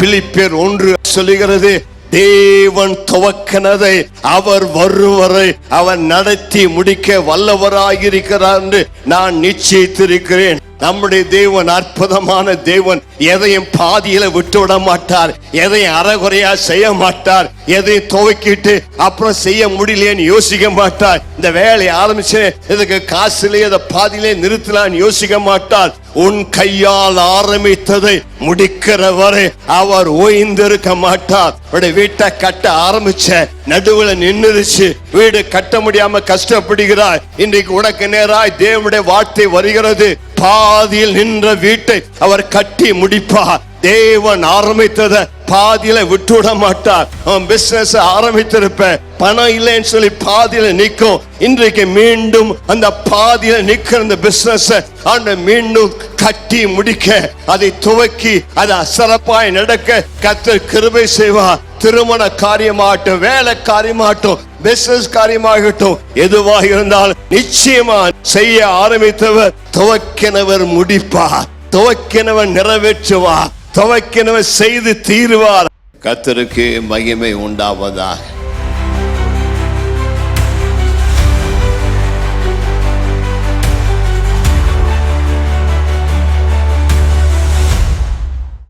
பிலிப்பியர் 1 சொல்லுகிறது, தேவன் துவக்கினதை அவர் வருவரை அவர் நடத்தி முடிக்க வல்லவராயிருக்கிறார் என்று நான் நிச்சயித்திருக்கிறேன். நம்முடைய தேவன் அற்புதமான தேவன். எதையும் பாதியில விட்டு விட மாட்டார், எதையும் அறகுறையா செய்ய மாட்டார், எதையும் துவக்கிட்டு அப்புறம் செய்ய முடியலையேன்னு யோசிக்க மாட்டார். இந்த வேலையை ஆரம்பிச்சு இதுக்கு காசுலேயே அதை பாதியிலே நிறுத்தலான்னு யோசிக்க மாட்டார். உன் கையால் ஆரம்பித்ததை முடிக்கிற வரை அவர் ஓய்ந்திருக்க மாட்டார். வீட்டை கட்ட ஆரம்பிச்ச நடுவுல நின்றுச்சு, வீடு கட்ட முடியாம கஷ்டப்படுகிறாய். இன்றைக்கு உனக்கு நேராய் தேவனுடைய வார்த்தை வருகிறது, பாதியில் நின்ற வீட்டை அவர் கட்டி முடிப்பார். தேவன் ஆரம்பித்ததை பாதியில விட்டு விட மாட்டார். அவன் பிசினஸ் ஆரம்பித்திருப்ப, பணம் இல்லைன்னு சொல்லி பாதியில நிற்கும். இன்றைக்கு மீண்டும் அந்த பாதியில நிற்கிற அந்த பிசினஸ் மீண்டும் கட்டி முடிக்க, அதை துவக்கி அதை சிறப்பாய் நடக்க கர்த்தர் கிருபை செய்வார். திருமண காரியமாகட்டும், வேலை காரியமாகட்டும், பிசினஸ் காரியமாகட்டும், எதுவாக இருந்தாலும் நிச்சயமா செய்ய ஆரம்பித்தவர் துவக்கினவர் முடிப்பார், துவக்கினவர் நிறைவேற்றுவார், துவக்கினவர் செய்து தீருவார். கர்த்தருக்கு மகிமை உண்டாவதாக.